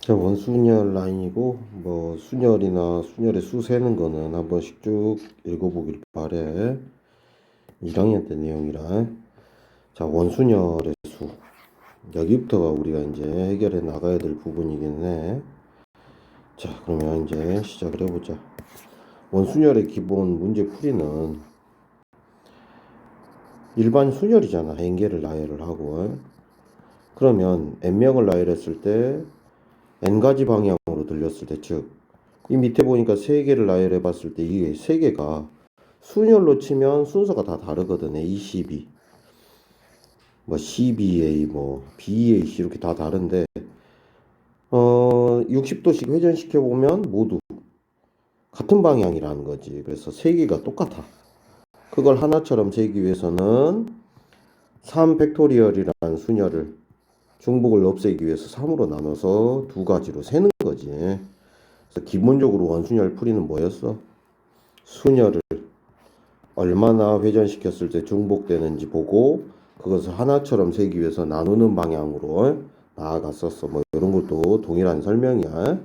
자, 원순열 라인이고, 뭐, 순열이나 순열의 수 세는 거는 한 번씩 쭉 읽어보길 바래. 1학년 때 내용이라. 자, 원순열의 수. 여기부터가 우리가 이제 해결해 나가야 될 부분이긴 해. 자, 그러면 이제 시작을 해보자. 원순열의 기본 문제 풀이는 일반 순열이잖아. n개를 나열을 하고. 그러면 n명을 나열했을 때 n가지 방향으로 들렸을 때, 즉, 이 밑에 보니까 세 개를 나열해 봤을 때 이게 세 개가 순열로 치면 순서가 다 다르거든. A, C, B, 뭐 CBA, 뭐 BAC 이렇게 다 다른데 60도씩 회전시켜 보면 모두 같은 방향이라는 거지. 그래서 세 개가 똑같아. 그걸 하나처럼 재기 위해서는 3팩토리얼이라는 순열을 중복을 없애기 위해서 3으로 나눠서 두 가지로 세는 거지. 그래서 기본적으로 원순열 풀이는 뭐였어? 순열을 얼마나 회전시켰을 때 중복되는지 보고 그것을 하나처럼 세기 위해서 나누는 방향으로 나아갔었어. 뭐 이런 것도 동일한 설명이야.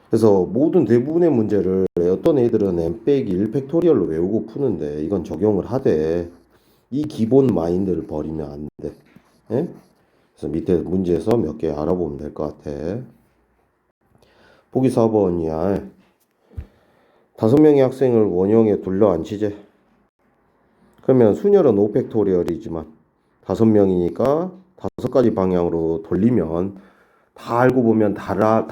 그래서 모든 대부분의 문제를 어떤 애들은 n-1 팩토리얼로 외우고 푸는데 이건 적용을 하되 이 기본 마인드를 버리면 안 돼. 예? 그래서 밑에 문제에서 몇 개 알아보면 될 것 같아. 보기 4번이야. 5명의 학생을 원형에 둘러 앉히재. 그러면 순열은 5팩토리얼이지만 5명이니까 5가지 방향으로 돌리면 다 알고 보면 달라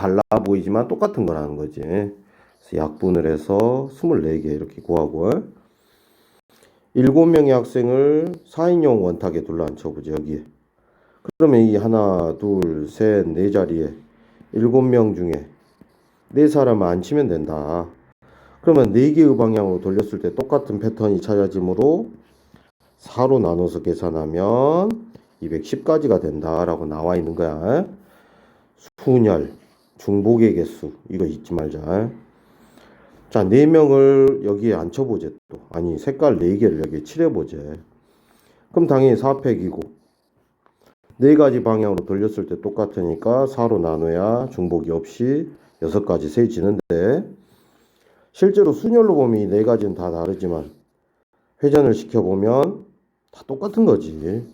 보이지만 똑같은 거라는 거지. 그래서 약분을 해서 24개 이렇게 구하고 7명의 학생을 4인용 원탁에 둘러 앉혀보죠. 여기에. 그러면 이 하나, 둘, 셋, 네 자리에 7명 중에 4사람을 앉히면 된다. 그러면 4개의 방향으로 돌렸을 때 똑같은 패턴이 찾아지므로 4로 나눠서 계산하면 210가지가 된다라고 나와 있는 거야. 순열, 중복의 개수 이거 잊지 말자. 자, 4명을 여기에 앉혀보제 또. 아니 색깔 4개를 여기에 칠해보제. 그럼 당연히 4팩이고 4가지 방향으로 돌렸을 때 똑같으니까 4로 나눠야 중복이 없이 6가지 세지는데 실제로 순열로 보면 이 4가지는 다 다르지만 회전을 시켜보면 다 똑같은 거지.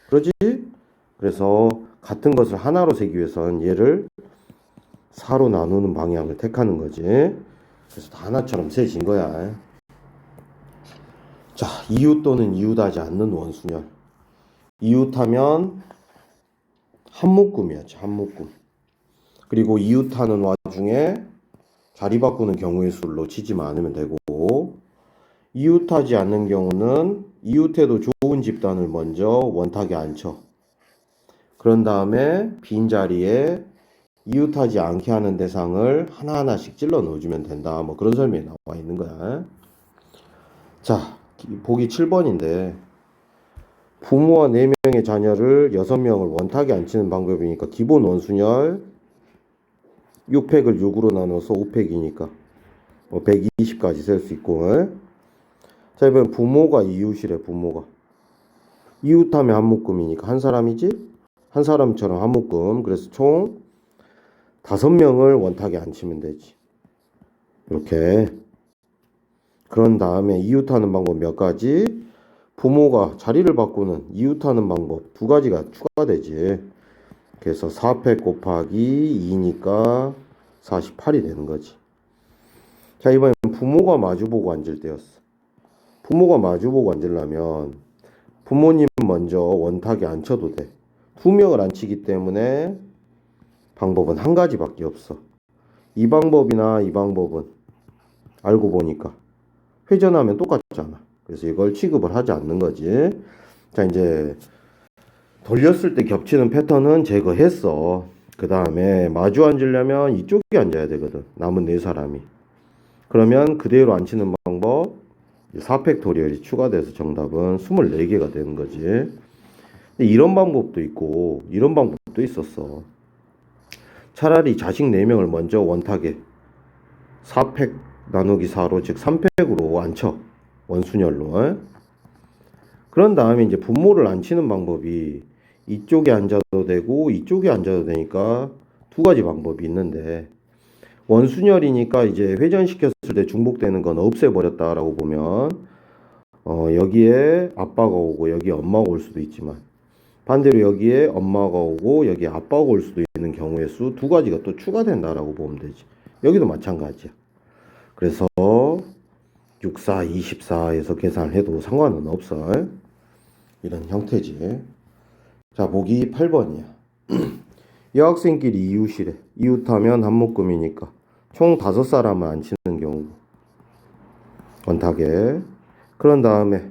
그러지? 그래서 같은 것을 하나로 세기 위해서는 얘를 4로 나누는 방향을 택하는 거지. 그래서 다 하나처럼 세진 거야. 자, 이웃 또는 이웃하지 않는 원순열. 이웃하면 한묶음이었지. 한묶음. 그리고 이웃하는 와중에 자리 바꾸는 경우의 수로 치지만 않으면 되고, 이웃하지 않는 경우는 이웃해도 좋은 집단을 먼저 원탁에 앉혀. 그런 다음에 빈자리에 이웃하지 않게 하는 대상을 하나하나씩 찔러 넣어주면 된다. 뭐 그런 설명이 나와 있는 거야. 자, 보기 7번인데 부모와 4명의 자녀를 6명을 원탁에 앉히는 방법이니까 기본 원순열 6팩을 6으로 나눠서 5팩이니까 뭐 120까지 셀 수 있고. 자, 이번엔 부모가 이웃이래. 부모가 이웃하면 한 묶음이니까 한 사람이지? 한 사람처럼 한 묶음. 그래서 총 5명을 원탁에 앉히면 되지. 이렇게. 그런 다음에 이웃하는 방법 몇 가지? 부모가 자리를 바꾸는 이웃하는 방법 2가지가 추가되지. 그래서 4팩 곱하기 2니까 48이 되는 거지. 자, 이번엔 부모가 마주보고 앉을 때였어. 부모가 마주보고 앉으려면 부모님 먼저 원탁에 앉혀도 돼. 2명을 앉히기 때문에 방법은 한 가지밖에 없어. 이 방법이나 이 방법은 알고 보니까 회전하면 똑같잖아. 그래서 이걸 취급을 하지 않는 거지. 자, 이제 돌렸을 때 겹치는 패턴은 제거했어. 그 다음에 마주 앉으려면 이쪽에 앉아야 되거든. 남은 4사람이. 그러면 그대로 앉히는 방법 4팩토리얼이 추가돼서 정답은 24개가 되는 거지. 근데 이런 방법도 있고 이런 방법도 있었어. 차라리 자식 4명을 먼저 원탁에 4팩 나누기 4로 즉 3팩으로 앉혀. 원순열로. 그런 다음에 이제 부모를 앉히는 방법이 이쪽에 앉아도 되고 이쪽에 앉아도 되니까 두 가지 방법이 있는데 원순열이니까 이제 회전시켰을 때 중복되는 건 없애버렸다라고 보면 여기에 아빠가 오고 여기에 엄마가 올 수도 있지만 반대로 여기에 엄마가 오고 여기에 아빠가 올 수도 있는 경우의 수 두 가지가 또 추가된다라고 보면 되지. 여기도 마찬가지야. 그래서 6, 4, 24에서 계산을 해도 상관은 없어. 이런 형태지. 자, 보기 8번이야. 여학생끼리 이웃이래. 이웃하면 한 묶음이니까 총 5사람을 안 치는 경우 원탁에. 그런 다음에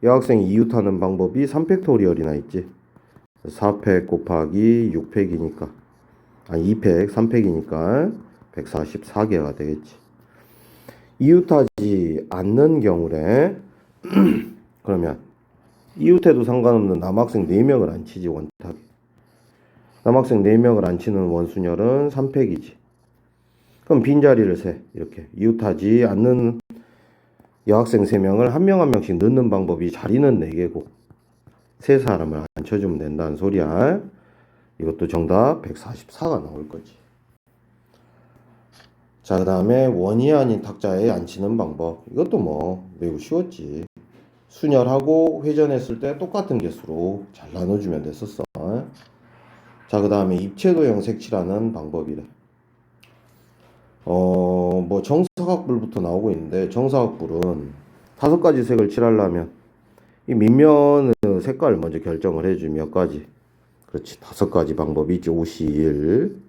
여학생이 이웃하는 방법이 3팩토리얼이나 있지. 4팩 곱하기 6팩이니까 2팩 3팩이니까 144개가 되겠지. 이웃하지 않는 경우래. 그러면 이웃해도 상관없는 남학생 4명을 안 치지. 원탁 남학생 4명을 안 치는 원순열은 3팩이지. 그럼 빈자리를 세. 이렇게 이웃하지 않는 여학생 3명을 한 명 한 명씩 넣는 방법이 자리는 4개고 3사람을 안 쳐주면 된다는 소리야. 이것도 정답 144가 나올 거지. 자, 그 다음에 원이 아닌 탁자에 앉히는 방법. 이것도 뭐 매우 쉬웠지. 순열하고 회전했을 때 똑같은 개수로 잘 나눠주면 됐었어. 자, 그 다음에 입체도형 색칠하는 방법이래. 뭐 정사각불부터 나오고 있는데 정사각불은 5가지 색을 칠하려면 이 밑면의 색깔을 먼저 결정을 해주지. 몇 가지. 그렇지. 5가지 방법이 있지. 51.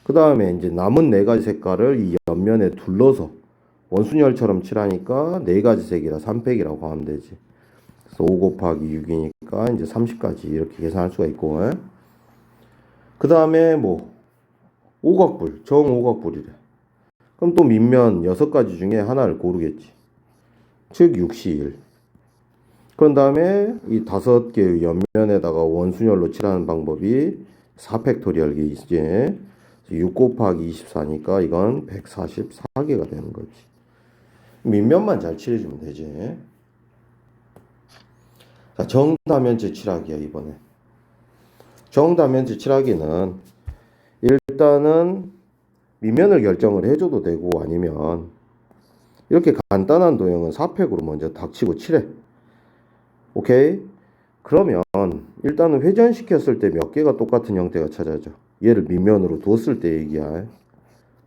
그 다음에 이제 남은 4가지 색깔을 이 옆면에 둘러서 원순열처럼 칠하니까 4가지 색이라 3팩이라고 하면 되지. 그래서 5 곱하기 6이니까 이제 30까지 이렇게 계산할 수가 있고. 그 다음에 뭐 오각불, 정오각불이래. 그럼 또 밑면 6가지 중에 하나를 고르겠지. 즉 6시1. 그런 다음에 이 5개의 옆면에다가 원순열로 칠하는 방법이 4팩토리얼이 있지. 6 곱하기 24니까 이건 144개가 되는 거지. 밑면만 잘 칠해주면 되지. 자, 정다면체 칠하기야. 이번에 정다면체 칠하기는 일단은 밑면을 결정을 해줘도 되고 아니면 이렇게 간단한 도형은 4팩으로 먼저 닥치고 칠해. 오케이? 그러면 일단은 회전시켰을 때 몇 개가 똑같은 형태가 찾아져. 얘를 밑면으로 뒀을 때 얘기야.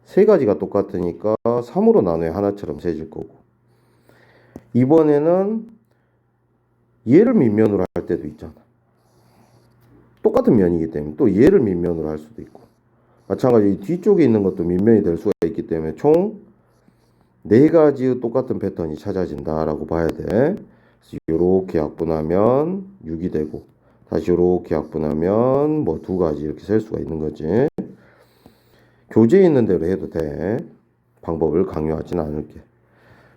3가지가 똑같으니까 3으로 나눠야 하나처럼 세질 거고. 이번에는 얘를 밑면으로 할 때도 있잖아. 똑같은 면이기 때문에 또 얘를 밑면으로 할 수도 있고. 마찬가지로 뒤쪽에 있는 것도 밑면이 될 수가 있기 때문에 총 4가지의 똑같은 패턴이 찾아진다라고 봐야 돼. 이렇게 약분하면 6이 되고 다시 이렇게 약분하면 뭐 2가지 이렇게 셀 수가 있는 거지. 교재에 있는 대로 해도 돼. 방법을 강요하지는 않을게.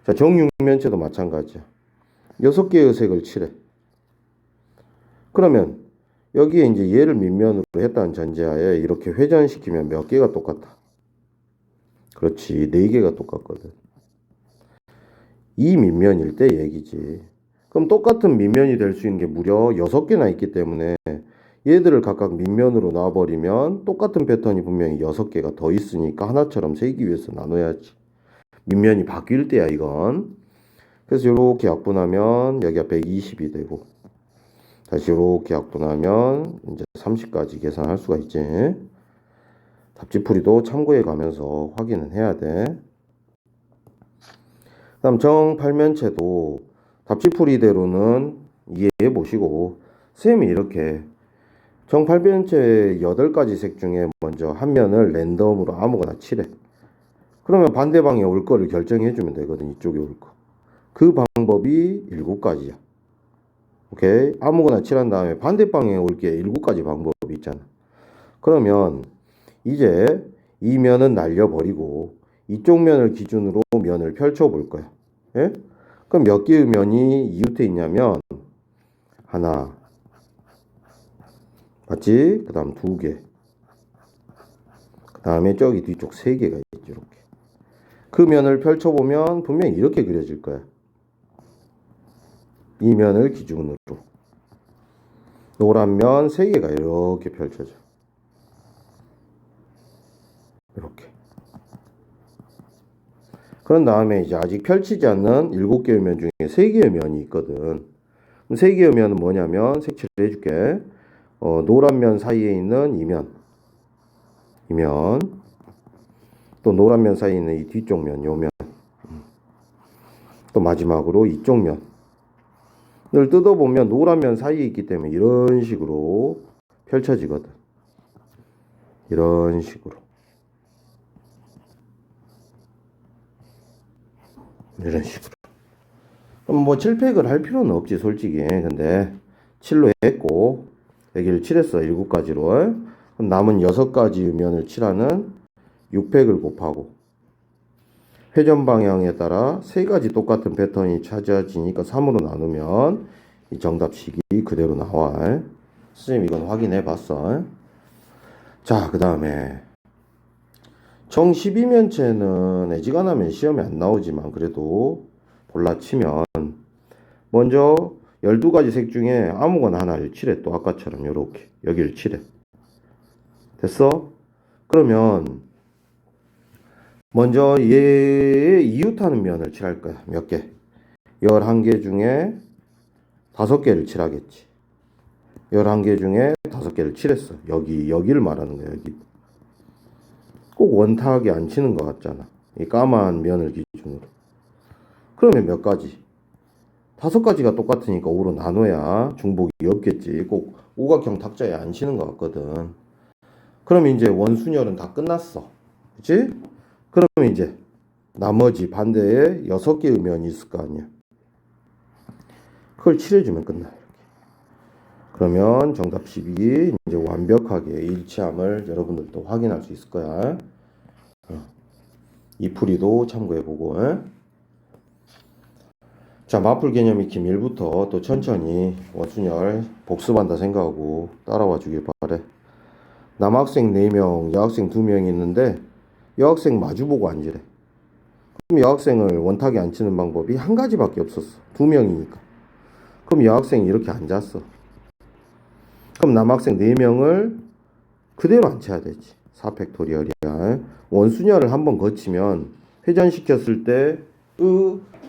자, 정육면체도 마찬가지야. 6개의 색을 칠해. 그러면 여기에 이제 얘를 밑면으로 했다는 전제하에 이렇게 회전시키면 몇 개가 똑같아? 그렇지. 4개가 똑같거든. 이 밑면일 때 얘기지. 그럼 똑같은 밑면이 될 수 있는 게 무려 6개나 있기 때문에 얘들을 각각 밑면으로 놔버리면 똑같은 패턴이 분명히 6개가 더 있으니까 하나처럼 세기 위해서 나눠야지. 밑면이 바뀔 때야 이건. 그래서 이렇게 약분하면 여기가 120이 되고 다시 이렇게 약분하면 이제 30까지 계산할 수가 있지. 답지풀이도 참고해 가면서 확인은 해야 돼. 다음 정팔면체도 답지풀이대로는 이해해 보시고 쌤이 이렇게 정팔면체 8가지 색 중에 먼저 한 면을 랜덤으로 아무거나 칠해. 그러면 반대방에 올 거를 결정해 주면 되거든. 이쪽에 올 거. 그 방법이 7가지야. 오케이? 아무거나 칠한 다음에 반대방에 올 게 7가지 방법이 있잖아. 그러면 이제 이 면은 날려버리고 이쪽 면을 기준으로 면을 펼쳐 볼 거야. 예? 그럼 몇 개의 면이 이웃에 있냐면 하나, 맞지? 그 다음 2개, 그 다음에 저기 뒤쪽 3개가 있죠. 이렇게 그 면을 펼쳐보면 분명히 이렇게 그려질 거야. 이 면을 기준으로 노란 면 3개가 이렇게 펼쳐져. 이렇게. 그런 다음에 이제 아직 펼치지 않는 7개의 면 중에 3개의 면이 있거든. 그럼 3개의 면은 뭐냐면 색칠을 해줄게. 노란 면 사이에 있는 이 면, 또 노란 면 사이에 있는 이 뒤쪽 면, 요 면, 또 마지막으로 이쪽 면을 뜯어보면 노란 면 사이에 있기 때문에 이런 식으로 펼쳐지거든. 이런 식으로. 이런 식으로. 그럼 뭐 칠팩을 할 필요는 없지 솔직히. 근데 칠로 했고 여기를 칠했어 7가지로. 그럼 남은 6가지 면을 칠하는 6팩을 곱하고 회전 방향에 따라 3가지 똑같은 패턴이 찾아지니까 3으로 나누면 이 정답식이 그대로 나와. 선생님 이건 확인해 봤어. 자, 그 다음에 정 12면체는 애지간하면 시험에 안 나오지만 그래도 볼라치면 먼저 12가지 색 중에 아무거나 하나를 칠해. 또 아까처럼 요렇게 여기를 칠해. 됐어? 그러면 먼저 얘 이웃하는 면을 칠할 거야. 몇 개? 11개 중에 5개를 칠하겠지. 11개 중에 5개를 칠했어. 여기를 말하는 거야. 여기. 꼭 원탁이 안 치는 것 같잖아. 이 까만 면을 기준으로. 그러면 몇 가지? 5가지가 똑같으니까 5로 나눠야 중복이 없겠지. 꼭 오각형 탁자에 안 치는 것 같거든. 그러면 이제 원순열은 다 끝났어. 그치? 그러면 이제 나머지 반대에 6개의 면이 있을 거 아니야. 그걸 칠해주면 끝나. 이렇게. 그러면 정답식이 이제 완벽하게 일치함을 여러분들도 확인할 수 있을 거야. 이 풀이도 참고해보고. 자, 마풀 개념 익힘 1부터 또 천천히 원순열 복습한다 생각하고 따라와 주길 바래. 남학생 4명, 여학생 2명이 있는데 여학생 마주보고 앉으래. 그럼 여학생을 원탁에 앉히는 방법이 한 가지밖에 없었어. 2명이니까. 그럼 여학생이 이렇게 앉았어. 그럼 남학생 4명을 그대로 앉혀야 되지. 4팩토리얼이야. 원순열을 한번 거치면 회전시켰을 때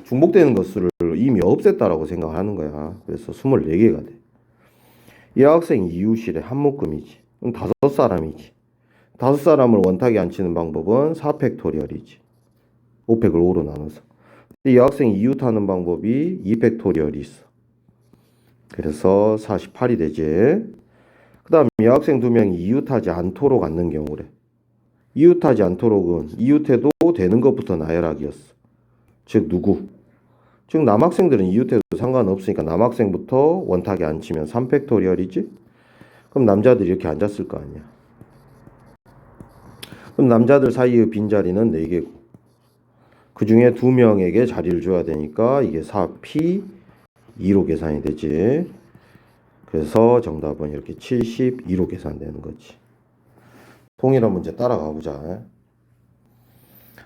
중복되는 것수를 이미 없앴다라고 생각하는 거야. 그래서 24개가 돼. 여학생 이웃이래. 한 묶음이지. 그럼 5사람이지. 5사람을 원탁에 앉히는 방법은 4팩토리얼이지. 5팩을 5로 나눠서. 근데 여학생이 이웃하는 방법이 2팩토리얼이 있어. 그래서 48이 되지. 그 다음 여학생 2명이 이웃하지 않도록 앉는 경우래. 이웃하지 않도록은 이웃해도 되는 것부터 나열하기였어. 즉 누구? 즉 남학생들은 이웃해도 상관없으니까 남학생부터 원탁에 앉히면 3팩토리얼이지? 그럼 남자들이 이렇게 앉았을 거 아니야. 그럼 남자들 사이의 빈자리는 4개고 그 중에 2명에게 자리를 줘야 되니까 이게 4P2로 계산이 되지. 그래서 정답은 이렇게 72로 계산되는 거지. 동일한 문제 따라가 보자.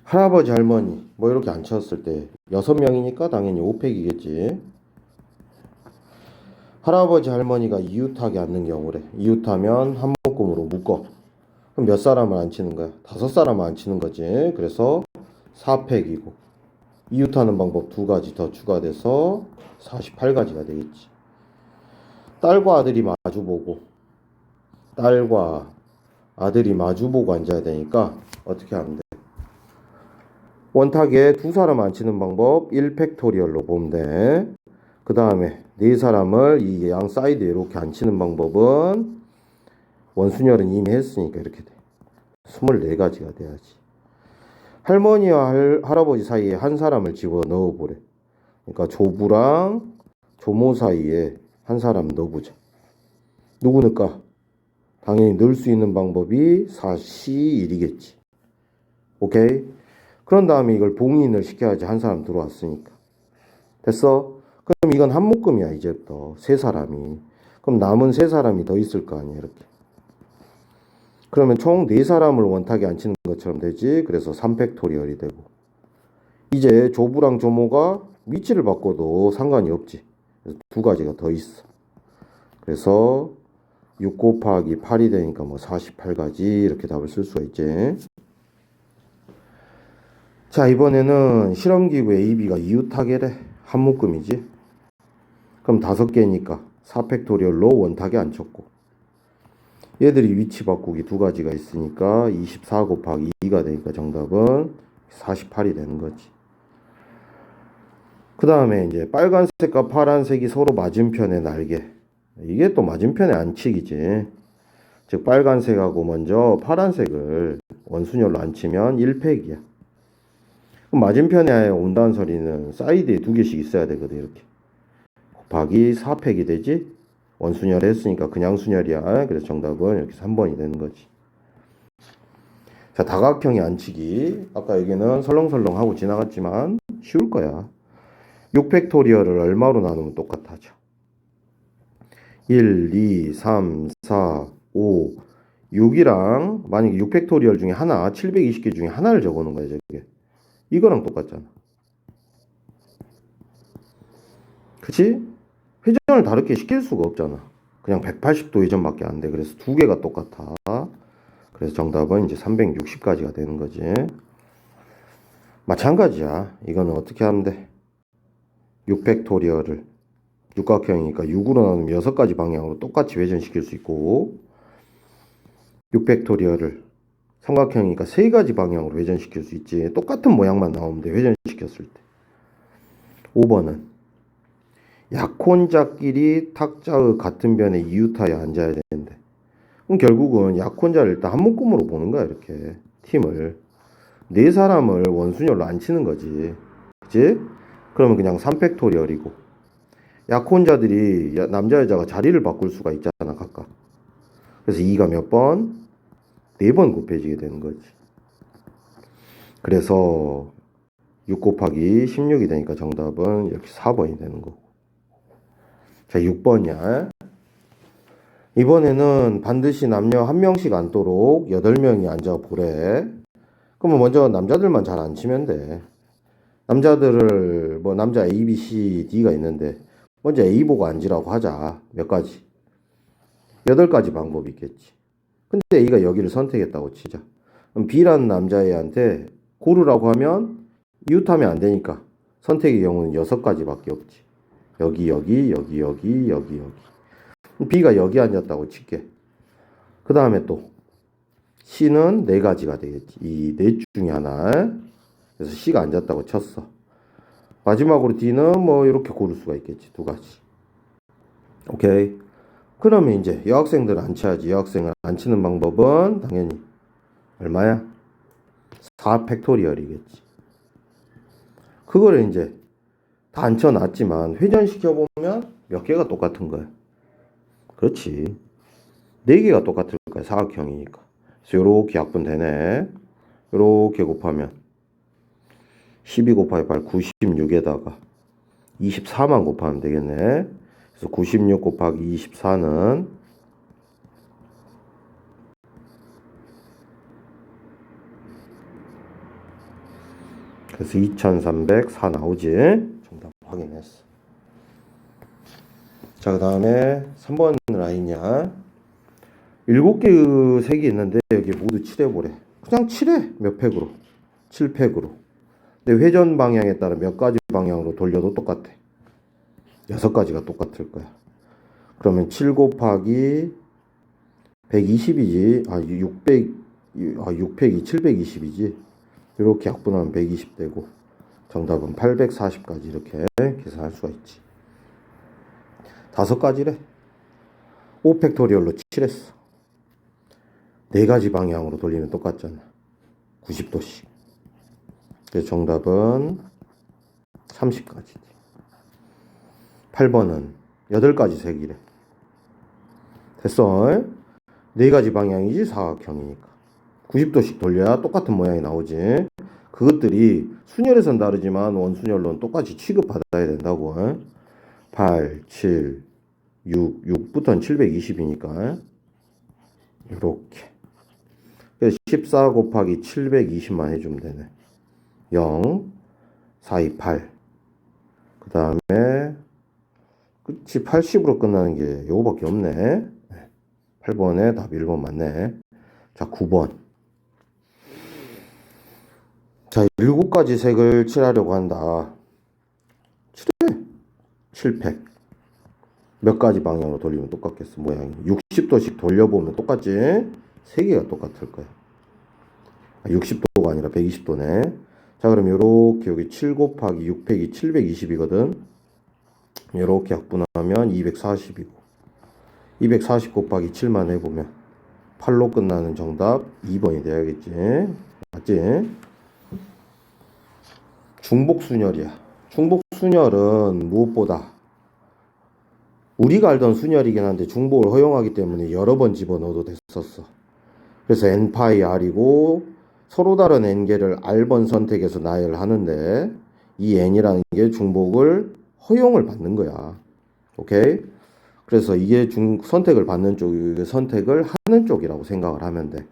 할아버지 할머니 뭐 이렇게 앉혔을 때 6명이니까 당연히 5팩이겠지. 할아버지 할머니가 이웃하게 앉는 경우래. 이웃하면 한 묶음으로 묶어. 그럼 몇 사람을 앉히는 거야? 5사람을 앉히는 거지. 그래서 4팩이고 이웃하는 방법 2가지 더 추가돼서 48가지가 되겠지. 딸과 아들이 마주보고 딸과 아들이 마주보고 앉아야 되니까 어떻게 하면 돼? 원탁에 2사람 앉히는 방법 1팩토리얼로 보면 돼. 그 다음에 4사람을 이 양 사이드에 이렇게 앉히는 방법은 원순열은 이미 했으니까 이렇게 돼. 24가지가 돼야지. 할머니와 할아버지 사이에 한 사람을 집어넣어 보래. 그러니까 조부랑 조모 사이에 한 사람 넣어보자. 누구 넣을까? 당연히 넣을 수 있는 방법이 4C1이겠지. 오케이? 그런 다음에 이걸 봉인을 시켜야지. 한 사람 들어왔으니까. 됐어? 그럼 이건 한 묶음이야. 이제부터 3사람이. 그럼 남은 3사람이 더 있을 거 아니야. 이렇게. 그러면 총 4사람을 원탁에 앉히는 것처럼 되지. 그래서 3팩토리얼이 되고. 이제 조부랑 조모가 위치를 바꿔도 상관이 없지. 그래서 2가지가 더 있어. 그래서 6 곱하기 8이 되니까 뭐 48가지 이렇게 답을 쓸 수가 있지. 자, 이번에는 실험기구 AB가 이웃타겟에 한 묶음이지. 그럼 5개니까 4팩토리얼로 원타겟 안 쳤고, 얘들이 위치 바꾸기 두 가지가 있으니까 24 곱하기 2가 되니까 정답은 48이 되는 거지. 그 다음에 이제 빨간색과 파란색이 서로 맞은편에 날개. 이게 또 맞은편에 안치기지. 즉 빨간색하고 먼저 파란색을 원순열로 안치면 1팩이야. 그럼 맞은편에 온다는 소리는 사이드에 2개씩 있어야 되거든. 이렇게 곱하기 4팩이 되지. 원순열 했으니까 그냥 순열이야. 그래서 정답은 이렇게 3번이 되는 거지. 자, 다각형의 안치기. 아까 여기는 설렁설렁 하고 지나갔지만 쉬울 거야. 6팩토리얼을 얼마로 나누면 똑같아져? 1, 2, 3, 4, 5, 6이랑 만약에 6팩토리얼 중에 하나, 720개 중에 하나를 적어놓은 거야, 저게. 이거랑 똑같잖아. 그치? 회전을 다르게 시킬 수가 없잖아. 그냥 180도 회전밖에 안 돼. 그래서 두 개가 똑같아. 그래서 정답은 이제 360까지가 되는 거지. 마찬가지야. 이거는 어떻게 하면 돼? 6팩토리얼을 육각형이니까 6으로 나누면 6가지 방향으로 똑같이 회전시킬 수 있고, 6팩토리얼을 삼각형이니까 3가지 방향으로 회전시킬 수 있지. 똑같은 모양만 나오면 돼, 회전시켰을 때. 5번은 약혼자끼리 탁자의 같은 변에 이웃하여 앉아야 되는데, 그럼 결국은 약혼자를 일단 한 묶음으로 보는 거야. 이렇게 팀을 4사람을 원순열로 안 치는 거지. 그치? 그러면 그냥 3팩토리얼이고, 약혼자들이 남자 여자가 자리를 바꿀 수가 있잖아, 각각. 그래서 2가 몇 번? 4번 곱해지게 되는 거지. 그래서 6 곱하기 16이 되니까 정답은 이렇게 4번이 되는 거고. 자, 6번이야. 이번에는 반드시 남녀 한 명씩 앉도록 8명이 앉아 보래. 그러면 먼저 남자들만 잘 앉히면 돼. 남자들을 뭐 남자 A, B, C, D가 있는데 먼저 A 보고 앉으라고 하자. 몇 가지? 8가지 방법이 있겠지. 근데 A가 여기를 선택했다고 치자. 그럼 B라는 남자애한테 고르라고 하면 이웃하면 안 되니까 선택의 경우는 6가지밖에 없지. 여기, 여기, 여기, 여기, 여기, 여기. B가 여기 앉았다고 칠게. 그 다음에 또 C는 4가지가 되겠지. 이 넷 중에 하나. 그래서 C가 앉았다고 쳤어. 마지막으로 D는 뭐 이렇게 고를 수가 있겠지. 2가지. 오케이. 그러면 이제 여학생들을 앉혀야지. 여학생을 앉히는 방법은 당연히 얼마야? 4팩토리얼이겠지. 그거를 이제 다 앉혀놨지만 회전시켜보면 몇 개가 똑같은 거야. 그렇지. 4개가 똑같을 거야. 사각형이니까. 그래서 요렇게 약분되네. 요렇게 곱하면 12 곱하기 8 96에다가 24만 곱하면 되겠네. 그래서 96 곱하기 24는 그래서 2304 나오지. 정답 확인했어. 자, 그 다음에 3번 라인이야. 7개의 색이 있는데 여기 모두 칠해보래. 그냥 칠해. 몇 팩으로? 7팩으로. 근데 회전 방향에 따라 몇 가지 방향으로 돌려도 똑같아. 6가지가 똑같을 거야. 그러면 7 곱하기 120이지. 6팩이 720이지. 이렇게 약분하면 120 되고 정답은 840까지 이렇게 계산할 수가 있지. 5가지래. 5팩토리얼로 칠했어. 4가지 방향으로 돌리면 똑같잖아. 90도씩. 그래서 정답은 30까지지. 8번은 8가지 색이래. 됐어. 4가지 방향이지 사각형이니까. 90도씩 돌려야 똑같은 모양이 나오지. 그것들이 순열에선 다르지만 원순열로는 똑같이 취급받아야 된다고. 8, 7, 6, 6부터는 720이니까 이렇게. 그래서 14 곱하기 720만 해주면 되네. 0, 4, 2, 8. 그 다음에 끝이 80으로 끝나는 게 요거밖에 없네. 8번에 답 1번 맞네. 자, 9번. 자, 7가지 색을 칠하려고 한다. 칠해. 7팩. 몇 가지 방향으로 돌리면 똑같겠어, 모양이. 60도씩 돌려보면 똑같지? 3개가 똑같을 거야. 60도가 아니라 120도네. 자, 그럼 요렇게 여기 7 곱하기 6 팩이 720이거든. 요렇게 약분하면 240이고 240 곱하기 7만 해보면 8로 끝나는 정답 2번이 돼야겠지. 맞지? 중복순열이야. 중복순열은 무엇보다 우리가 알던 순열이긴 한데 중복을 허용하기 때문에 여러 번 집어넣어도 됐었어. 그래서 n파이 r이고 서로 다른 n개를 r번 선택해서 나열하는데 이 n이라는 게 중복을 허용을 받는 거야. 오케이? 그래서 이게 선택을 받는 쪽, 선택을 하는 쪽이라고 생각을 하면 돼.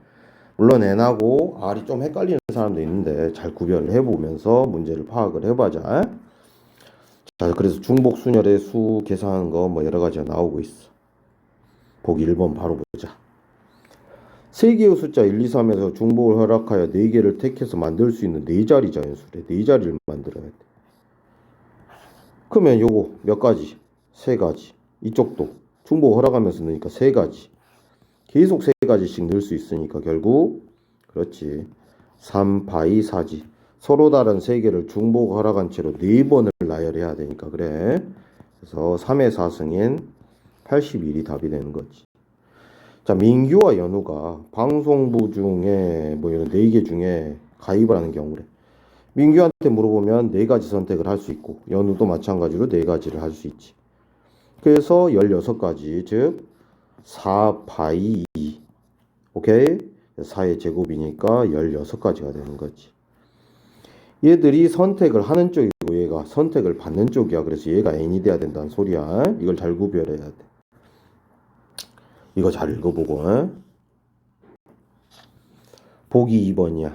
물론 n하고 r이 좀 헷갈리는 사람도 있는데 잘 구별을 해보면서 문제를 파악을 해보자. 자, 그래서 중복 순열의 수 계산하는 거 뭐 여러 가지가 나오고 있어. 보기 1번 바로 보자. 세 개의 숫자 1, 2, 3에서 중복을 허락하여 4개를 택해서 만들 수 있는 4자리 자연수래. 4자리를 만들어야 돼. 그러면 요거 몇 가지? 3가지. 이쪽도 중복 허락하면서 넣으니까 3가지. 계속 3가지씩 넣을 수 있으니까 결국 그렇지. 3파이 4지. 서로 다른 3개를 중복 허락한 채로 4번을 나열해야 되니까 그래. 그래서 3의 4승인 81이 답이 되는 거지. 자, 민규와 연우가 방송부 중에 뭐 이런 4개 중에 가입을 하는 경우래. 민규한테 물어보면 4가지 선택을 할 수 있고 연우도 마찬가지로 4가지를 할 수 있지. 그래서 16가지, 즉 4파이 2. 오케이? 4의 제곱이니까 16가지가 되는 거지. 얘들이 선택을 하는 쪽이고 얘가 선택을 받는 쪽이야. 그래서 얘가 n이 돼야 된다는 소리야. 이걸 잘 구별해야 돼. 이거 잘 읽어보고. 보기 2번이야.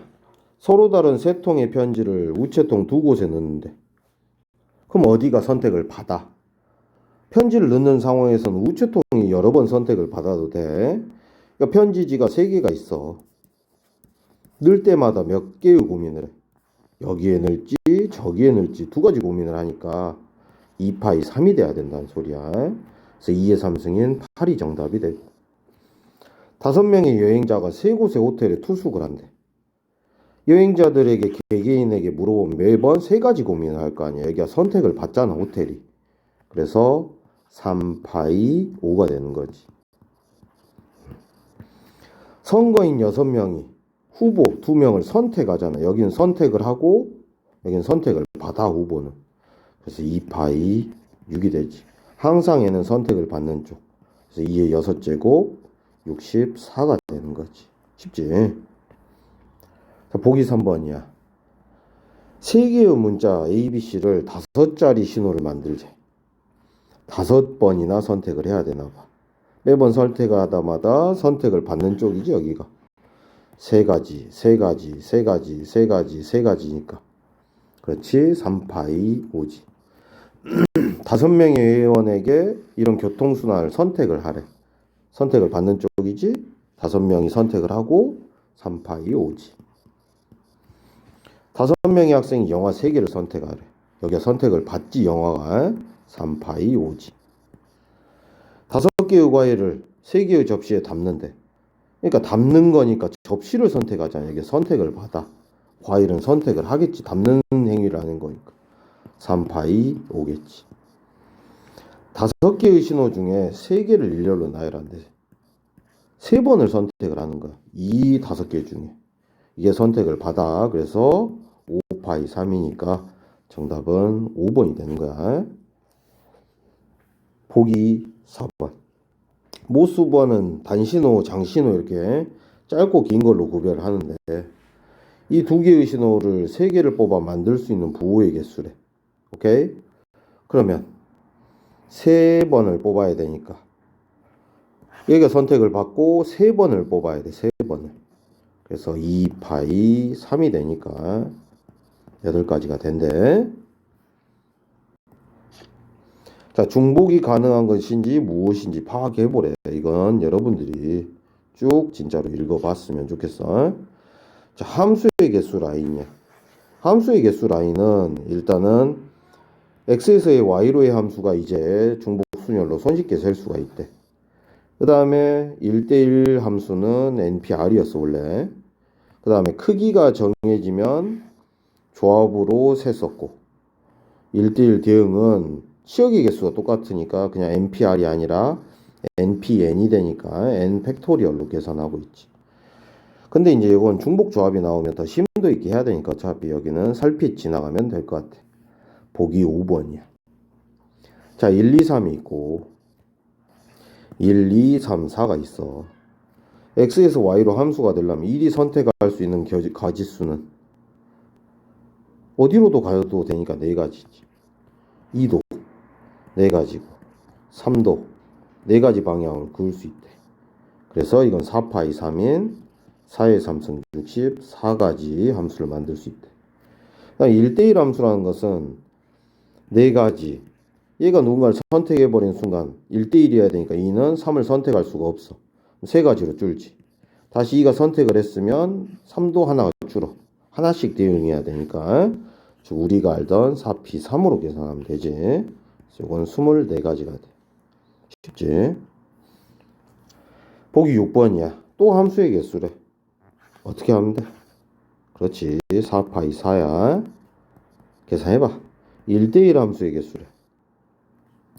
서로 다른 세 통의 편지를 우체통 2곳에 넣는데 그럼 어디가 선택을 받아? 편지를 넣는 상황에서는 우체통이 여러 번 선택을 받아도 돼. 그러니까 편지지가 3개가 있어. 넣을 때마다 몇 개의 고민을 해. 여기에 넣을지 저기에 넣을지 2가지 고민을 하니까 2파이 3이 돼야 된다는 소리야. 그래서 2의 3승인 8이 정답이 되고 5명의 여행자가 3곳의 호텔에 투숙을 한대. 여행자들에게 개개인에게 물어보면 매번 3가지 고민을 할 거 아니야. 여기가 선택을 받잖아, 호텔이. 그래서 3파이 5가 되는 거지. 선거인 6명이 후보 2명을 선택하잖아. 여기는 선택을 하고 여기는 선택을 받아, 후보는. 그래서 2파이 6이 되지. 항상 얘는 선택을 받는 쪽. 그래서 2의 6제곱 64가 되는 거지. 쉽지? 자, 보기 3번이야. 3개의 문자 ABC를 5자리 신호를 만들자. 5번이나 선택을 해야 되나 봐. 매번 선택하다마다 선택을 받는 쪽이지, 여기가. 3가지, 3가지, 3가지, 3가지, 3가지니까. 그렇지, 3파이 5지. 5명의 회원에게 이런 교통순환을 선택을 하래. 선택을 받는 쪽이지, 5명이 선택을 하고 3파이 5지. 5명의 학생이 영화 3개를 선택하래. 여기가 선택을 받지, 영화가. 3파이 5지. 5개의 과일을 3개의 접시에 담는데, 그러니까 담는 거니까 접시를 선택하잖아. 이게 선택을 받아. 과일은 선택을 하겠지. 담는 행위를 하는 거니까. 3파이 5겠지. 5개의 신호 중에 3개를 일렬로 나열한대. 3번을 선택을 하는 거야. 이 5개 중에. 이게 선택을 받아. 그래서 5파이 3이니까 정답은 5번이 되는 거야. 보기 4번. 모수번은 단신호, 장신호 이렇게 짧고 긴 걸로 구별을 하는데 이 2개의 신호를 3개를 뽑아 만들 수 있는 부호의 개수래. 오케이? 그러면 3번을 뽑아야 되니까 여기가 선택을 받고 3번을 뽑아야 돼. 3번을. 그래서 2파이 3이 되니까 8가지가 된대. 자, 중복이 가능한 것인지 무엇인지 파악해보래. 이건 여러분들이 쭉 진짜로 읽어봤으면 좋겠어. 자, 함수의 개수 라인이야. 함수의 개수 라인은 일단은 x에서의 y로의 함수가 이제 중복순열로 손쉽게 셀 수가 있대. 그 다음에 1대1 함수는 npr이었어 원래. 그 다음에 크기가 정해지면 조합으로 셌었고 1대1 대응은 치역의 개수가 똑같으니까 그냥 npr이 아니라 npn이 되니까 n 팩토리얼로 계산하고 있지. 근데 이제 이건 중복 조합이 나오면 더 심도 있게 해야 되니까 어차피 여기는 살핏 지나가면 될 것 같아. 보기 5번이야. 자, 1, 2, 3이 있고 1, 2, 3, 4가 있어. x에서 y로 함수가 되려면 1이 선택할 수 있는 가지수는 어디로도 가도 되니까 4가지지. 2도 4가지고 3도 4가지 방향을 그을 수 있대. 그래서 이건 4파이 3인 4의 3승 60 4가지 함수를 만들 수 있대. 1대1 함수라는 것은 4가지 얘가 누군가를 선택해버린 순간 1대1이어야 되니까 2는 3을 선택할 수가 없어. 3가지로 줄지. 다시 2가 선택을 했으면 3도 하나가 줄어. 하나씩 대응해야 되니까 즉 우리가 알던 4p 3으로 계산하면 되지. 이건 24가지가 돼. 쉽지? 보기 6번이야. 또 함수의 개수래. 어떻게 하면 돼? 그렇지. 4파이 4야. 계산해봐. 1대1 함수의 개수래.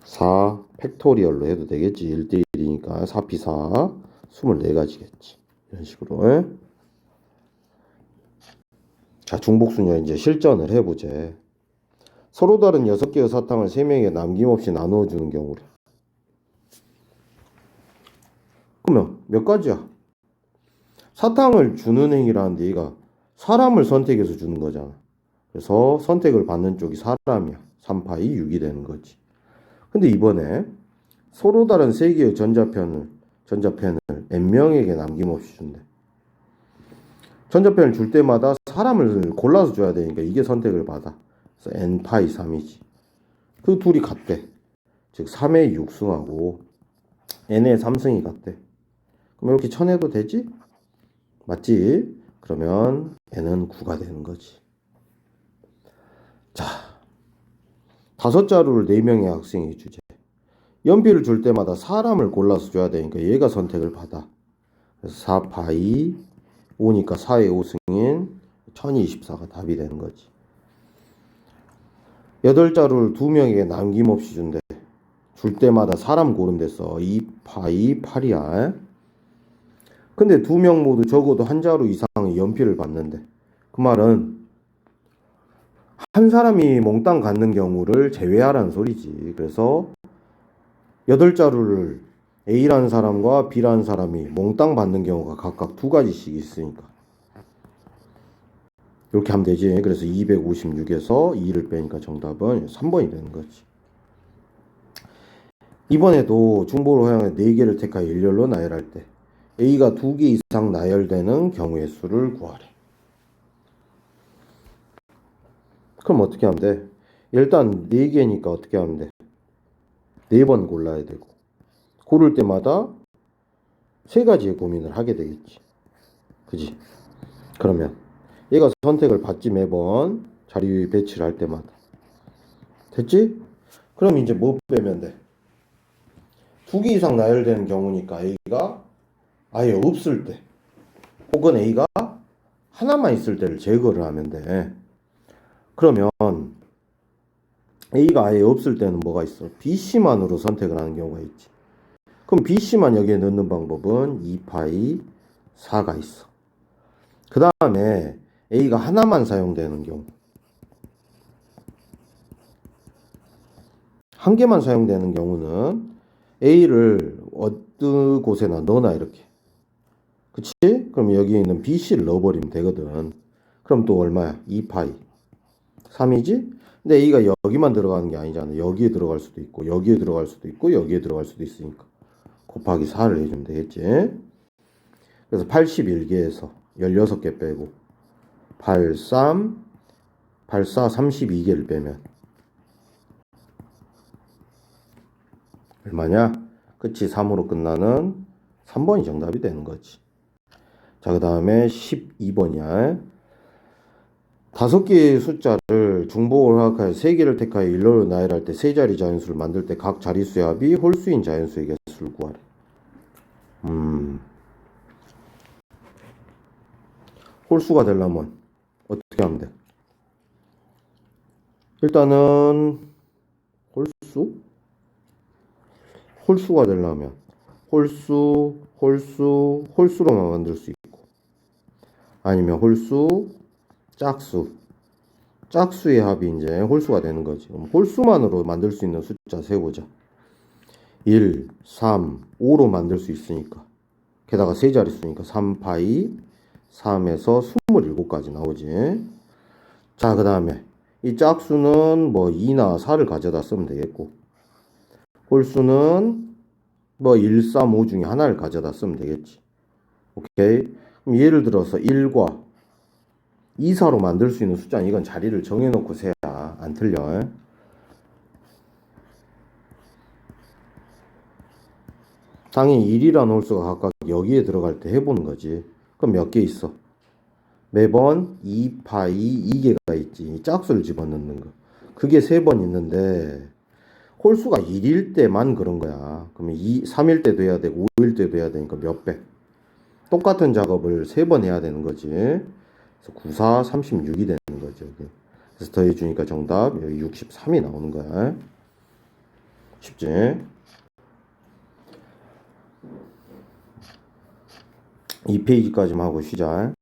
4 팩토리얼로 해도 되겠지. 1대1이니까 4p 4 24가지겠지. 이런 식으로. 자, 중복순열 이제 실전을 해보재. 서로 다른 6개의 사탕을 3명에게 남김없이 나누어주는 경우래. 그러면 몇 가지야? 사탕을 주는 행위라는데 얘가 사람을 선택해서 주는 거잖아. 그래서 선택을 받는 쪽이 사람이야. 3파이 6이 되는 거지. 근데 이번에 서로 다른 3개의 전자펜을 n명에게 남김없이 준대. 전자펜을 줄 때마다 사람을 골라서 줘야 되니까 이게 선택을 받아. 그래서 n파이 3이지. 그 둘이 같대. 즉 3의 6승하고 n의 3승이 같대. 그럼 이렇게 쳐내도 되지? 맞지? 그러면 n은 9가 되는 거지. 자, 5자루를 4명의 학생이 주재. 연필을 줄 때마다 사람을 골라서 줘야 되니까 얘가 선택을 받아. 그래서 4파이 5니까 4의 5승인 1024가 답이 되는 거지. 8자루를 2명에게 남김없이 준대. 줄 때마다 사람 고르면 됐어. 2파이 8이야. 근데 2명 모두 적어도 한 자루 이상의 연필을 받는데 그 말은 한 사람이 몽땅 갖는 경우를 제외하라는 소리지. 그래서 8자루를 A라는 사람과 B라는 사람이 몽땅 받는 경우가 각각 2가지씩 있으니까 이렇게 하면 되지. 그래서 256에서 2를 빼니까 정답은 3번이 되는 거지. 이번에도 중복을 허용해 4개를 택하여 일렬로 나열할 때 A가 2개 이상 나열되는 경우의 수를 구하래. 그럼 어떻게 하면 돼? 일단 4개니까 어떻게 하면 돼? 4번 골라야 되고 고를 때마다 3가지의 고민을 하게 되겠지. 그지? 그러면 얘가 선택을 받지 매번 자리 위에 배치를 할 때마다. 됐지? 그럼 이제 뭐 빼면 돼? 2개 이상 나열되는 경우니까 A가 아예 없을 때 혹은 A가 하나만 있을 때를 제거를 하면 돼. 그러면 A가 아예 없을 때는 뭐가 있어? BC만으로 선택을 하는 경우가 있지. 그럼 BC만 여기에 넣는 방법은 2파이 4가 있어. 그 다음에 A가 하나만 사용되는 경우, 한 개만 사용되는 경우는 A를 어느 곳에나 넣어놔 이렇게. 그치? 그럼 여기 있는 BC를 넣어버리면 되거든. 그럼 또 얼마야? 2파이 3이지? 근데 A가 여기만 들어가는 게 아니잖아. 여기에 들어갈 수도 있고 여기에 들어갈 수도 있고 여기에 들어갈 수도 있으니까 곱하기 4를 해주면 되겠지. 그래서 81개에서 16개 빼고 83 32개를 빼면 얼마냐? 끝이 3으로 끝나는 3번이 정답이 되는 거지. 자, 그 다음에 12번이야. 다섯 개의 숫자를 중복을 허락하여 세 개를 택하여 일로로 나열할 때 세 자리 자연수를 만들 때 각 자릿수의 합이 홀수인 자연수의 개수를 구하래. 홀수가 되려면 어떻게 하면 돼? 일단은 홀수가 되려면 홀수로만 만들 수 있고, 아니면 홀수, 짝수의 합이 이제 홀수가 되는 거지. 그럼 홀수만으로 만들 수 있는 숫자 세보자. 1, 3, 5로 만들 수 있으니까. 게다가 세 자릿수니까 3파이 3에서 27까지 나오지. 자, 그 다음에 이 짝수는 뭐 2나 4를 가져다 쓰면 되겠고, 홀수는 뭐 1, 3, 5 중에 하나를 가져다 쓰면 되겠지. 오케이? 그럼 예를 들어서 1과 2, 4로 만들 수 있는 숫자는 이건 자리를 정해놓고 세야 안 틀려. 당연히 1이라는 홀수가 각각 여기에 들어갈 때 해보는 거지. 그럼 몇 개 있어? 매번 2파이 2개가 있지. 짝수를 집어넣는 거. 그게 3번 있는데 홀수가 1일 때만 그런 거야. 그러면 3일 때도 해야 되고 5일 때도 해야 되니까 몇 배? 똑같은 작업을 3번 해야 되는 거지. 그래서 9, 4, 36이 되는 거죠. 그래서 더해주니까 정답 여기 63이 나오는 거야. 쉽지? 이 페이지까지만 하고 시작.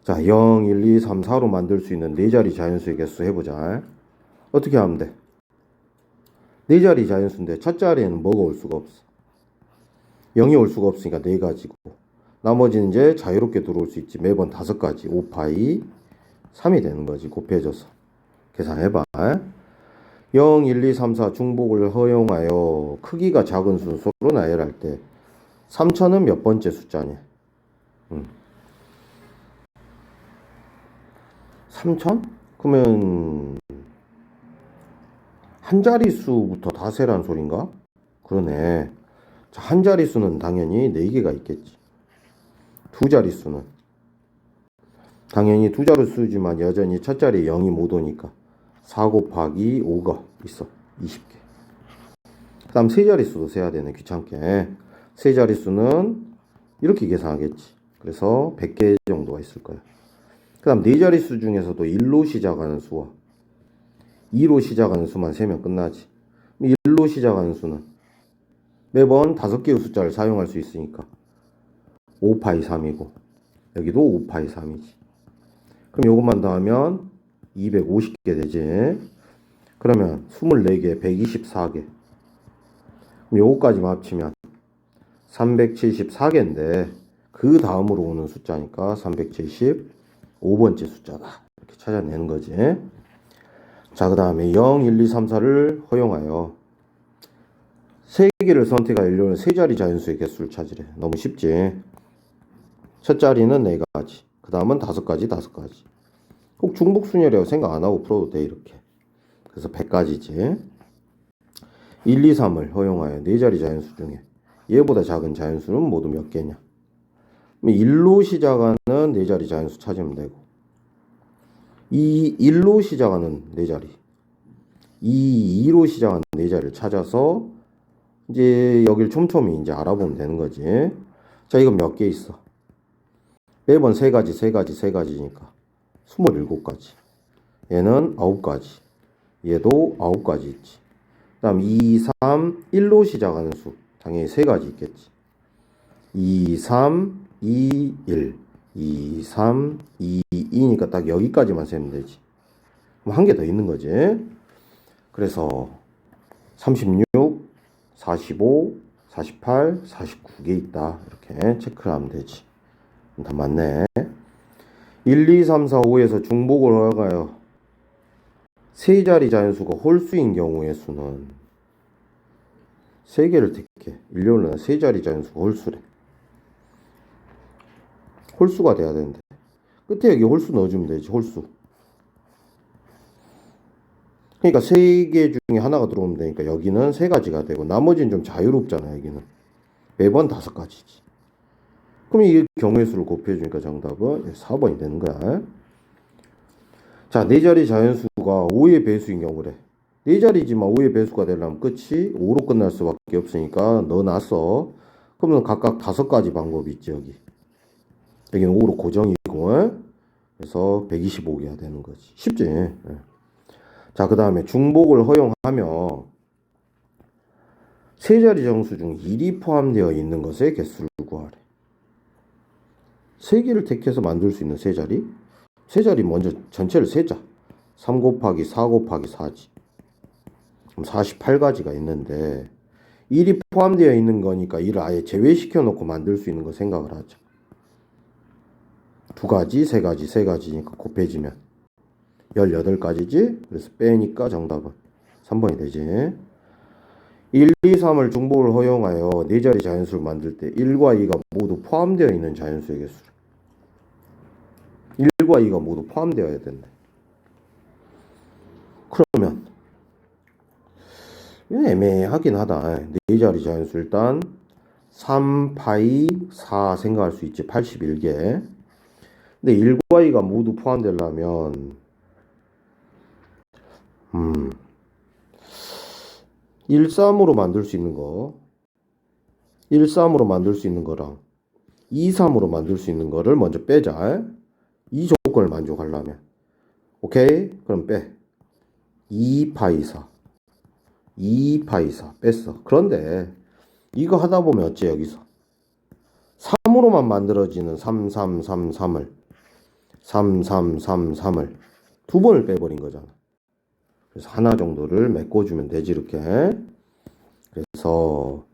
자, 0, 1, 2, 3, 4로 만들 수 있는 4자리 자연수의 개수 해보자. 어떻게 하면 돼? 4자리 자연수인데 첫 자리에는 뭐가 올 수가 없어. 0이 올 수가 없으니까 4가지고 나머지는 이제 자유롭게 들어올 수 있지. 매번 5가지 5파이 3이 되는 거지. 곱해져서 계산해봐. 0, 1, 2, 3, 4 중복을 허용하여 크기가 작은 순서로 나열할 때 3000은 몇 번째 숫자냐? 3000? 그러면 한 자릿수부터 다 세란 소린가? 그러네. 자, 한 자릿수는 당연히 4개가 있겠지. 두 자릿수는 당연히 두 자릿수지만 여전히 첫 자리에 0이 못 오니까 4 곱하기 5가 있어. 20개. 그 다음 세 자릿수도 세야 되네. 귀찮게. 세 자릿수는 이렇게 계산하겠지. 그래서 100개 정도가 있을 거야. 그 다음 네 자릿수 중에서도 1로 시작하는 수와 2로 시작하는 수만 세면 끝나지. 1로 시작하는 수는 매번 5개의 숫자를 사용할 수 있으니까 5파이 3이고 여기도 5파이 3이지. 그럼 요것만 더하면 250개 되지. 그러면 24개 124개. 그럼 요거까지만 합치면 374개인데 그 다음으로 오는 숫자니까 375번째 숫자다. 이렇게 찾아내는 거지. 자, 그 다음에 0, 1, 2, 3, 4를 허용하여 3개를 선택하여 일로는 세 자리 자연수의 개수를 찾으래. 너무 쉽지. 첫 자리는 4가지. 그 다음은 5가지, 5가지. 꼭 중복순열이라고 생각 안 하고 풀어도 돼, 이렇게. 그래서 100가지지. 1, 2, 3을 허용하여 4자리 자연수 중에 얘보다 작은 자연수는 모두 몇 개냐? 1로 시작하는 4자리 자연수 찾으면 되고, 1로 시작하는 4자리, 2로 시작하는 4자리를 찾아서 이제 여길 촘촘히 이제 알아보면 되는 거지. 자, 이건 몇 개 있어? 매번 3가지, 3가지, 3가지니까 27가지. 얘는 9가지. 얘도 9가지 있지. 그 다음 2, 3, 1로 시작하는 수. 당연히 3가지 있겠지. 2, 3, 2, 1. 2, 3, 2, 2니까 딱 여기까지만 세면 되지. 그럼 한 개 더 있는 거지. 그래서 36, 45, 48, 49개 있다. 이렇게 체크를 하면 되지. 다 맞네. 1, 2, 3, 4, 5에서 중복을 허용하여 세 자리 자연수가 홀수인 경우의 수는 3개를 택해. 일렬로는 세 자리 자연수가 홀수래. 홀수가 돼야 되는데 끝에 여기 홀수 넣어주면 되지. 홀수. 그러니까 3개 중에 하나가 들어오면 되니까 여기는 3가지가 되고 나머지는 좀 자유롭잖아. 여기는 매번 5가지지. 그럼 이 경우의 수를 곱해주니까 정답은 4번이 되는 거야. 자, 네 자리 자연수가 5의 배수인 경우래. 네 자리지만 5의 배수가 되려면 끝이 5로 끝날 수밖에 없으니까 넣어놨어. 그러면 각각 5가지 방법이 있지, 여기. 여기는 5로 고정이고, 그래서 125개가 되는 거지. 쉽지? 예. 자, 그 다음에 중복을 허용하며 세 자리 정수 중 1이 포함되어 있는 것의 개수를 구하래. 세 개를 택해서 만들 수 있는 세 자리? 세 자리 먼저 전체를 세자. 3 곱하기 4 곱하기 4지. 그럼 48가지가 있는데 1이 포함되어 있는 거니까 1을 아예 제외시켜 놓고 만들 수 있는 거 생각을 하자. 2가지, 3가지, 3가지니까 곱해지면 18가지지? 그래서 빼니까 정답은 3번이 되지. 1, 2, 3을 중복을 허용하여 네 자리 자연수를 만들 때 1과 2가 모두 포함되어 있는 자연수의 개수를. 1과 2가 모두 포함되어야 된다. 그러면 이건 애매하긴 하다. 네 자리 자연수 일단 3, 파이, 4 생각할 수 있지. 81개. 근데 1과 2가 모두 포함되려면 1, 3으로 만들 수 있는 거 1, 3으로 만들 수 있는 거랑 2, 3으로 만들 수 있는 거를 먼저 빼자. 이 조건을 만족하려면 오케이? 그럼 빼. 2 파이 4 2 파이 4 뺐어. 그런데 이거 하다 보면 어째 여기서 3으로만 만들어지는 3, 3, 3, 3을 3, 3, 3, 3을 두 번을 빼버린 거잖아. 그래서 하나 정도를 메꿔주면 되지 이렇게. 그래서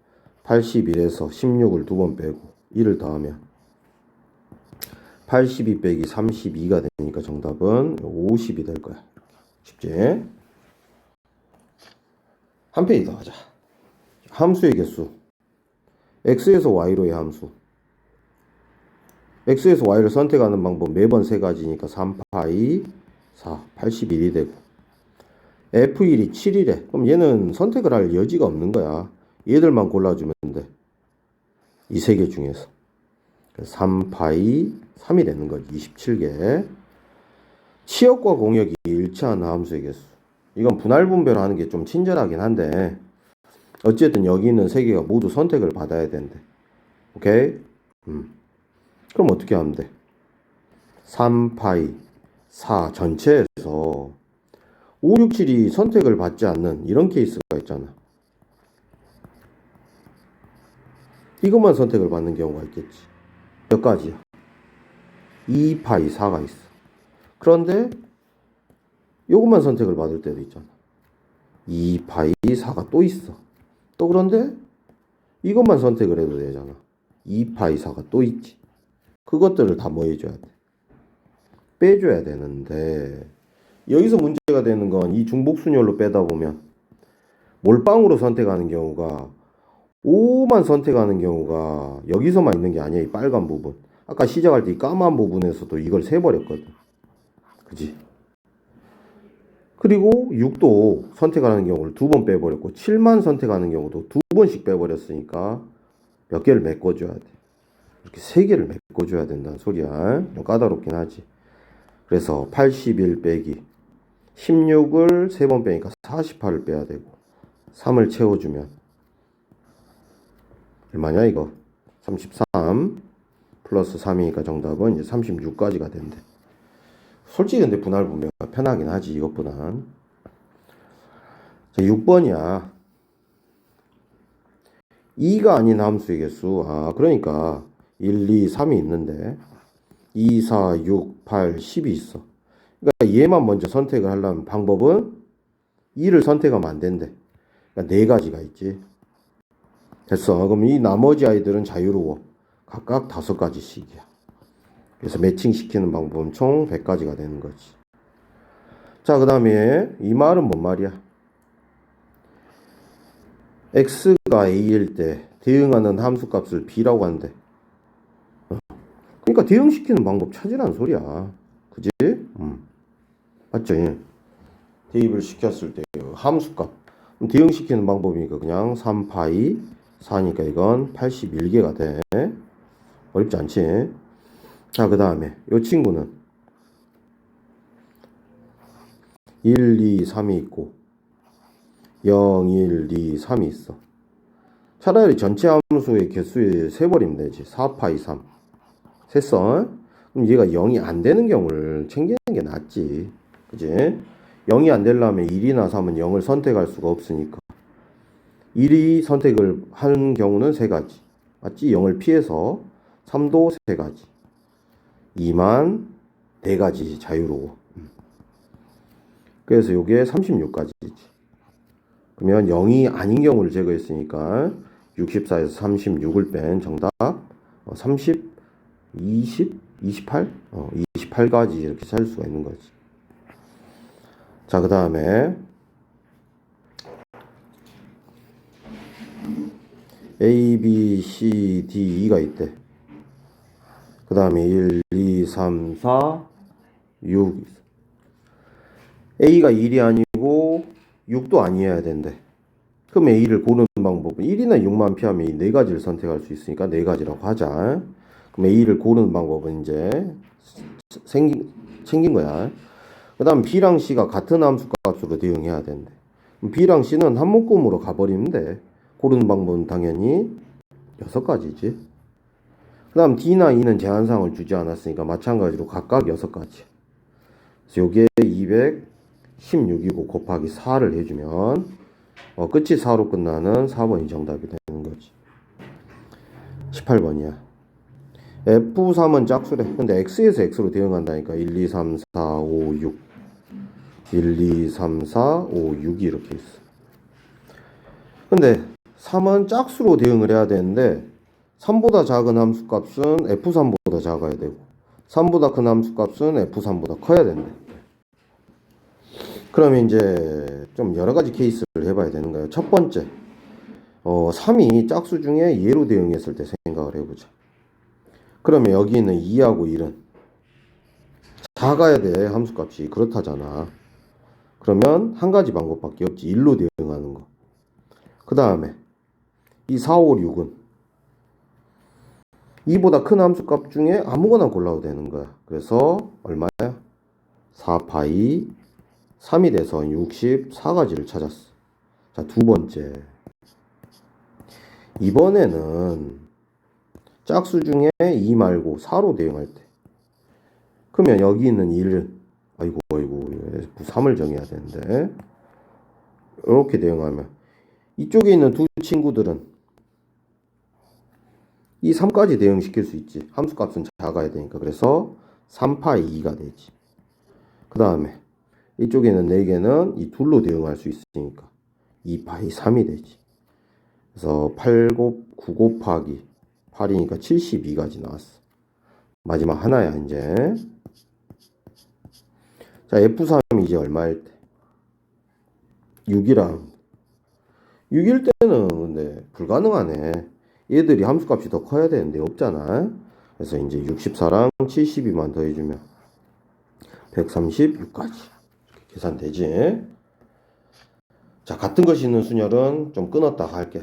81에서 16을 두 번 빼고 1을 더하면 82 빼기 32가 되니까 정답은 50이 될 거야. 쉽지? 한 페이지 더 하자. 함수의 개수. x에서 y로의 함수. x에서 y를 선택하는 방법 매번 세 가지니까 3파이 4, 81이 되고 f1이 7이래. 그럼 얘는 선택을 할 여지가 없는 거야. 얘들만 골라주면 돼. 이 세 개 중에서. 3파이 3이 되는 거지. 27개. 치역과 공역이 일치하는 함수의 개수. 이건 분할 분배로 하는 게 좀 친절하긴 한데 어쨌든 여기 있는 세 개가 모두 선택을 받아야 된대. 오케이? 그럼 어떻게 하면 돼? 3파이 4 전체에서 5, 6, 7이 선택을 받지 않는 이런 케이스가 있잖아. 이것만 선택을 받는 경우가 있겠지. 몇 가지야? 2파이 4가 있어. 그런데 이것만 선택을 받을 때도 있잖아. 2파이 4가 또 있어. 또 그런데 이것만 선택을 해도 되잖아. 2파이 4가 또 있지. 그것들을 다 뭐 해줘야 돼? 빼줘야 되는데 여기서 문제가 되는 건 이 중복순열로 빼다 보면 몰빵으로 선택하는 경우가 5만 선택하는 경우가 여기서만 있는 게 아니야. 이 빨간 부분. 아까 시작할 때 이 까만 부분에서도 이걸 세버렸거든. 그지? 그리고 6도 선택하는 경우를 두 번 빼버렸고 7만 선택하는 경우도 두 번씩 빼버렸으니까 몇 개를 메꿔줘야 돼. 이렇게 세 개를 메꿔줘야 된다는 소리야. 좀 까다롭긴 하지. 그래서 81 빼기 16을 세 번 빼니까 48을 빼야 되고 3을 채워주면 얼마냐 이거? 33 플러스 3이니까 정답은 이제 36까지가 된대. 솔직히 근데 분할 분배가 편하긴 하지 이것보단. 자, 6번이야. 2가 아닌 함수의 개수. 그러니까 1, 2, 3이 있는데 2, 4, 6, 8, 10이 있어. 그러니까 얘만 먼저 선택을 하려면 방법은 2를 선택하면 안 된대. 그러니까 네 가지가 있지. 됐어. 그럼 이 나머지 아이들은 자유로워. 각각 5가지씩이야. 그래서 매칭시키는 방법은 총 100가지가 되는 거지. 자, 그 다음에 이 말은 뭔 말이야? x가 a일 때 대응하는 함수값을 b라고 한대. 그러니까 대응시키는 방법 찾으라는 소리야. 그지? 맞죠? 대입을 시켰을 때 함수값. 그럼 대응시키는 방법이니까 그냥 3파이 4니까 이건 81개가 돼. 어렵지 않지? 자, 그 다음에 이 친구는 1, 2, 3이 있고 0, 1, 2, 3이 있어. 차라리 전체 함수의 개수에 세버리면 되지. 4파이 3 셌어. 그럼 얘가 0이 안 되는 경우를 챙기는 게 낫지. 그지? 0이 안 되려면 1이나 3은 0을 선택할 수가 없으니까 1이 선택을 한 경우는 세 가지. 맞지? 0을 피해서 3도 세 가지. 2만 네 가지 자유로워. 그래서 이게 36가지지. 그러면 0이 아닌 경우를 제거했으니까 64에서 36을 뺀 정답 30, 20, 28? 28가지 이렇게 찾을 수가 있는 거지. 자, 그 다음에 A, B, C, D, E가 있대. 그 다음에 1, 2, 3, 4, 6. A가 1이 아니고 6도 아니어야 된대. 그럼 A를 고르는 방법은 1이나 6만 피하면 이 네 가지를 선택할 수 있으니까 네 가지라고 하자. 그럼 A를 고르는 방법은 이제 챙긴 거야. 그 다음 B랑 C가 같은 함수값으로 대응해야 된대. 그럼 B랑 C는 한 묶음으로 가버리면 돼. 고르는 방법은 당연히 6가지지. 그 다음 D나 E는 제한사항을 주지 않았으니까 마찬가지로 각각 6가지. 그래서 요게 216이고 곱하기 4를 해주면 끝이 4로 끝나는 4번이 정답이 되는 거지. 18번이야. F3은 짝수래. 근데 X에서 X로 대응한다니까. 1, 2, 3, 4, 5, 6. 1, 2, 3, 4, 5, 6이 이렇게 있어. 근데 3은 짝수로 대응을 해야 되는데 3보다 작은 함수값은 F3보다 작아야 되고 3보다 큰 함수값은 F3보다 커야 된대. 그러면 이제 좀 여러 가지 케이스를 해봐야 되는 거예요. 첫 번째, 3이 짝수 중에 얘로 대응했을 때 생각을 해보자. 그러면 여기 있는 2하고 1은 작아야 돼, 함수값이. 그렇다잖아. 그러면 한 가지 방법밖에 없지. 1로 대응하는 거. 그 다음에 이 4, 5, 6은 2보다 큰 함수값 중에 아무거나 골라도 되는 거야. 그래서 얼마야? 4파이 3이 돼서 64가지를 찾았어. 자, 두 번째. 이번에는 짝수 중에 2 말고 4로 대응할 때. 그러면 여기 있는 1을, 아이고, 3을 정해야 되는데. 이렇게 대응하면. 이쪽에 있는 두 친구들은 이 3까지 대응시킬 수 있지. 함수값은 작아야 되니까. 그래서 3파이 2가 되지. 그 다음에 이쪽에 있는 4개는 이 둘로 대응할 수 있으니까 2파이 3이 되지. 그래서 9 곱하기 8이니까 72가지 나왔어. 마지막 하나야 이제. 자, F3이 이제 얼마일 때? 6이랑 6일 때는 근데 불가능하네. 얘들이 함수값이 더 커야 되는데 없잖아. 그래서 이제 64랑 72만 더해주면 136까지 이렇게 계산되지. 자, 같은 것이 있는 순열은 좀 끊었다 할게.